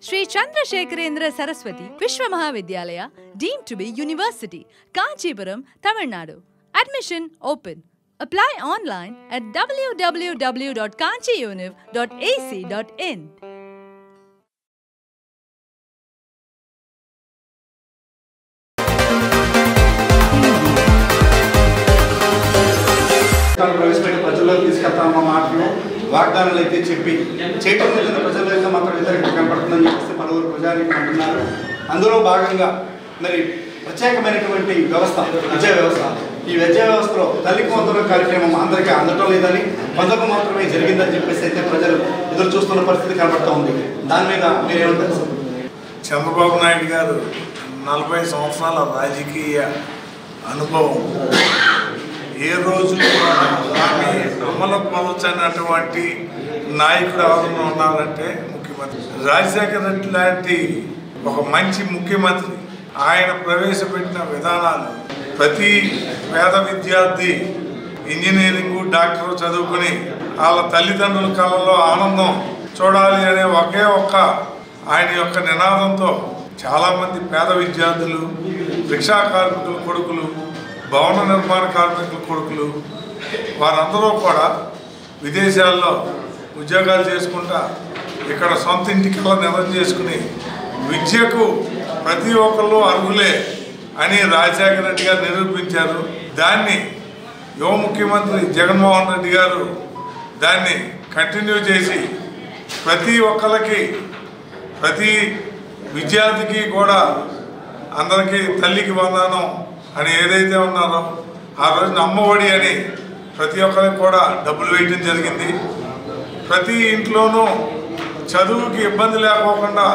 Sri Chandrasekharendra Saraswati Vishwa Mahavidyalaya, deemed to be University, Kanchipuram, Tamil Nadu. Admission open. Apply online at www.kanchiuniv.ac.in. ప్రవేశపెట్టి ప్రజల్లోకి తీసుకెళ్తామన్న మాటలు వాగ్దానాలు అయితే చెప్పి చేయటం లేదని ప్రజల్లో అయితే మాత్రం వ్యతిరేకత కనపడుతుందని చెప్పేసి పలువురు ప్రజానికి అంటున్నారు. అందులో భాగంగా మరి ప్రత్యేకమైనటువంటి వ్యవస్థ విద్యా వ్యవస్థ, ఈ విద్యా వ్యవస్థలో తల్లికి వందనం కార్యక్రమం అందరికీ అందటం లేదని, కొందరికి మాత్రమే జరిగిందని చెప్పేసి అయితే ప్రజలు ఎదురు చూస్తున్న పరిస్థితి కనపడుతూ ఉంది. దాని మీద మీరేమంటారు? చంద్రబాబు నాయుడు గారు 40 సంవత్సరాల రాజకీయ అనుభవం ఏ రోజు ఆమె అమలు పొందొచ్చన్నటువంటి నాయకుడు ఎవరన్నా ఉన్నారంటే ముఖ్యమంత్రి రాజశేఖర రెడ్డి లాంటి ఒక మంచి ముఖ్యమంత్రి. ఆయన ప్రవేశపెట్టిన విధానాలు ప్రతి పేద విద్యార్థి ఇంజనీరింగ్, డాక్టర్ చదువుకుని వాళ్ళ తల్లిదండ్రుల కళ్ళలో ఆనందం చూడాలి అనే ఒకే ఒక్క ఆయన యొక్క నినాదంతో చాలామంది పేద విద్యార్థులు, రిక్షా కార్మికుల కొడుకులు, భవన నిర్మాణ కార్మికుల కొడుకులు వారందరూ కూడా విదేశాల్లో ఉద్యోగాలు చేసుకుంటా ఇక్కడ సొంత ఇంటికల్లా నిరం చేసుకుని విద్యకు ప్రతి ఒక్కళ్ళు అర్హులే అని రాజశేఖర రెడ్డి గారు నిరూపించారు. దాన్ని యువ ముఖ్యమంత్రి జగన్మోహన్ రెడ్డి గారు దాన్ని కంటిన్యూ చేసి ప్రతి ఒక్కరికి, ప్రతి విద్యార్థికి కూడా అందరికీ తల్లికి వందనం అని ఏదైతే ఉన్నారో ఆ రోజున అమ్మఒడి అని ప్రతి ఒక్కరికి కూడా డబ్బులు వేయటం జరిగింది. ప్రతి ఇంట్లోనూ చదువుకి ఇబ్బంది లేకోకుండా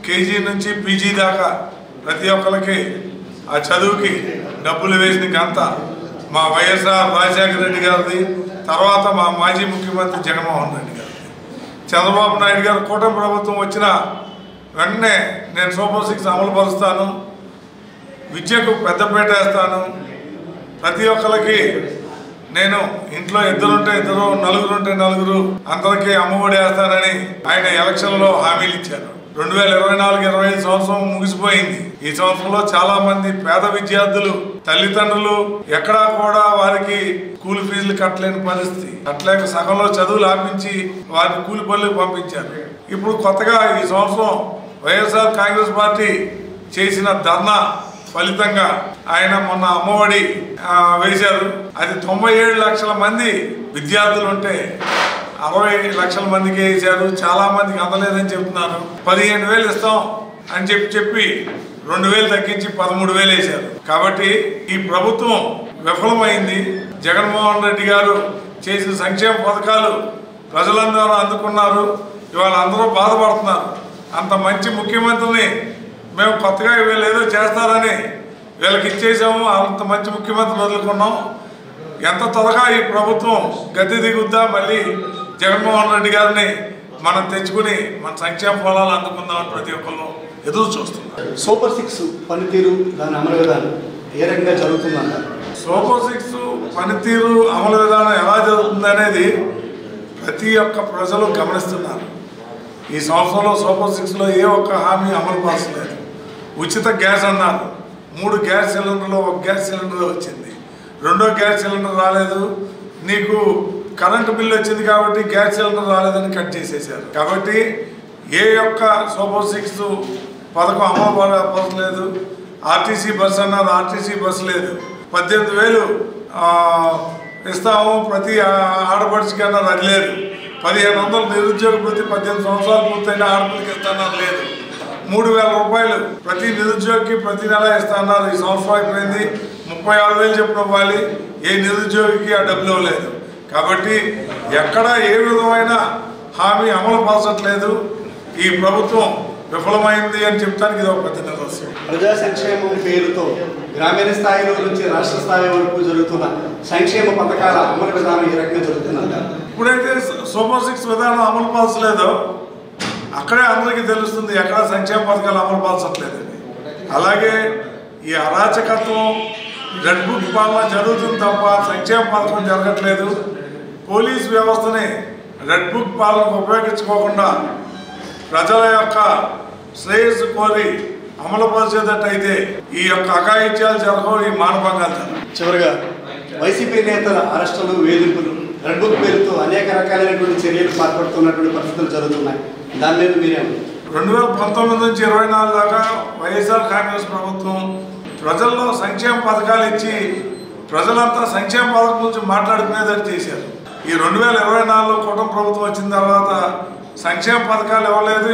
కేజీ నుంచి పీజీ దాకా ప్రతి ఒక్కరికి ఆ చదువుకి డబ్బులు వేసిన ఘనత మా వైఎస్ఆర్ రాజశేఖర రెడ్డి గారిది. తర్వాత మా మాజీ ముఖ్యమంత్రి జగన్మోహన్ రెడ్డి గారిది. చంద్రబాబు నాయుడు గారు కూటమి ప్రభుత్వం వచ్చిన వెంటనే నేను సూపర్ 6 అమలు పరుస్తాను, విద్యకు పెద్దపీట వేస్తాను, ప్రతి ఒక్కరికి నేను ఇంట్లో 2 ఉంటే 2, 4 ఉంటే 4 అందరికీ అమ్మఒడి వేస్తానని ఆయన ఎలక్షన్లో హామీలు ఇచ్చారు. 2024-25 సంవత్సరం ముగిసిపోయింది. ఈ సంవత్సరంలో చాలా మంది పేద విద్యార్థులు తల్లిదండ్రులు ఎక్కడా కూడా వారికి కూలి ఫీజులు కట్టలేని పరిస్థితి, కట్టలేక సగంలో చదువులు ఆపించి వారిని కూలి పనులకు పంపించారు. ఇప్పుడు కొత్తగా ఈ సంవత్సరం వైఎస్ఆర్ కాంగ్రెస్ పార్టీ చేసిన ధర్నా ఫలితంగా ఆయన మొన్న అమ్మఒడి వేశారు. అది 97 లక్షల మంది విద్యార్థులు ఉంటే 60 లక్షల మందికి వేశారు. చాలా మందికి అందలేదని చెప్తున్నారు. 15,000 ఇస్తాం అని చెప్పి 2,000 తగ్గించి 13,000 వేశారు. కాబట్టి ఈ ప్రభుత్వం విఫలమైంది. జగన్మోహన్ రెడ్డి గారు చేసిన సంక్షేమ పథకాలు ప్రజలందరూ అందుకున్నారు. ఇవాళ అందరూ బాధపడుతున్నారు. అంత మంచి ముఖ్యమంత్రిని మేము కొత్తగా వీళ్ళు ఏదో చేస్తారని వీళ్ళకి ఇచ్చేసాము. అంత మంచి ముఖ్యమంత్రిని వదులుకున్నాం. ఎంత త్వరగా ఈ ప్రభుత్వం గద్దె దిగుద్దా, మళ్ళీ జగన్మోహన్ రెడ్డి గారిని మనం తెచ్చుకుని మన సంక్షేమ ఫలాలు అందుకుందామని ప్రతి ఒక్కళ్ళు ఎదురు చూస్తున్నారు. సూపర్ 6 పనితీరు, దాని అమలు విధానం ఏ రకంగా జరుగుతుందంటారు? సూపర్ 6 పనితీరు, అమలు విధానం ఎలా జరుగుతుంది అనేది ప్రతి ఒక్క ప్రజలు గమనిస్తున్నారు. ఈ సంవత్సరంలో సూపర్ 6లో ఏ ఒక్క హామీ అమలు పరచలేదు. ఉచిత గ్యాస్ అన్నారు. 3 గ్యాస్ సిలిండర్లు 1 గ్యాస్ సిలిండర్ వచ్చింది. 2వ గ్యాస్ సిలిండర్ రాలేదు. నీకు కరెంటు బిల్లు వచ్చింది కాబట్టి గ్యాస్ సిలిండర్ రాలేదని కట్ చేసేసారు. కాబట్టి ఏ ఒక్క సూపర్ 6 పథకం అమలు పరచలేదు. ఆర్టీసీ బస్సు అన్నారు, ఆర్టీసీ బస్సు లేదు. 18,000 ఇస్తాము ప్రతి ఆడపడిచికి అన్నారు, అది లేదు. 1,500 నిరుద్యోగ వృత్తి 18 సంవత్సరాలు పూర్తయిన ఆడపిల్లకి ఇస్తానన్నారు, లేదు. 3,000 రూపాయలు ప్రతి నిరుద్యోగికి ప్రతి నెల ఇస్తాన్నారు. ఈ సంవత్సరం అయిపోయింది. 36,000 చెప్పిన ఇవ్వాలి. ఏ నిరుద్యోగికి ఆ డబ్బులు ఇవ్వలేదు. కాబట్టి ఎక్కడ ఏ విధమైన హామీ అమలు పరచట్లేదు. ఈ ప్రభుత్వం విఫలమైంది అని చెప్తానికి ఇది ఒక పెద్ద నిదర్శనం. ప్రజా సంక్షేమం పేరుతో గ్రామీణ స్థాయిలో నుంచి రాష్ట్ర స్థాయి వరకు జరుగుతున్న సంక్షేమ పథకాల అమలు విధానం ఏ రకంగా జరుగుతుందంటారు? ఇప్పుడైతే సూపర్ 6 విధానం అమలు పరచలేదో అక్కడే అందరికీ తెలుస్తుంది ఎక్కడ సంక్షేమ పథకాలు అమలు పరచట్లేదని. అలాగే ఈ అరాచకత్వం, రెడ్ బుక్ పాలన జరుగుతుంది తప్ప సంక్షేమ పథకం జరగట్లేదు. పోలీస్ వ్యవస్థని రెడ్ బుక్ పాలనకు ఉపయోగించుకోకుండా ప్రజల యొక్క శ్రేయస్సు కోరి అమలు పరిచేటట్టయితే ఈ యొక్క అఘాయిత్యాలు జరగవు, ఈ మానభంగాలు జరగవు. చివరిగా వైసీపీ నేతల అరెస్టులు, వేధింపులు, రెడ్ బుక్ పేరుతో అనేక రకాలైనటువంటి చర్యలు పాల్పడుతున్నటువంటి పరిస్థితులు జరుగుతున్నాయి. దాని మీద మీరేమో 2019 నుంచి 24 దాకా వైఎస్ఆర్ కాంగ్రెస్ ప్రభుత్వం ప్రజల్లో సంక్షేమ పథకాలు ఇచ్చి ప్రజలంతా సంక్షేమ పథకం గురించి మాట్లాడుకునేటట్టు చేశారు. ఈ 2024లో కూటమి ప్రభుత్వం వచ్చిన తర్వాత సంక్షేమ పథకాలు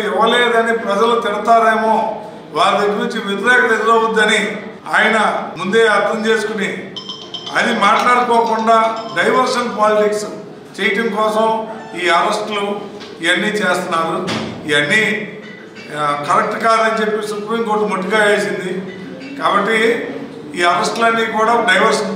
ఇవ్వలేదని ప్రజలు తిడతారేమో, వారి దగ్గర నుంచి వ్యతిరేకత ఎదురవుద్దని ఆయన ముందే అర్థం చేసుకుని అది మాట్లాడుకోకుండా డైవర్షన్ పాలిటిక్స్ చేయటం కోసం ఈ అరెస్టులు ఇవన్నీ చేస్తున్నారు. ఇవన్నీ కరెక్ట్ కాదని చెప్పి సుప్రీంకోర్టు మొట్టిగా వేసింది. కాబట్టి ఈ అరెస్టులన్నీ కూడా డైవర్షన్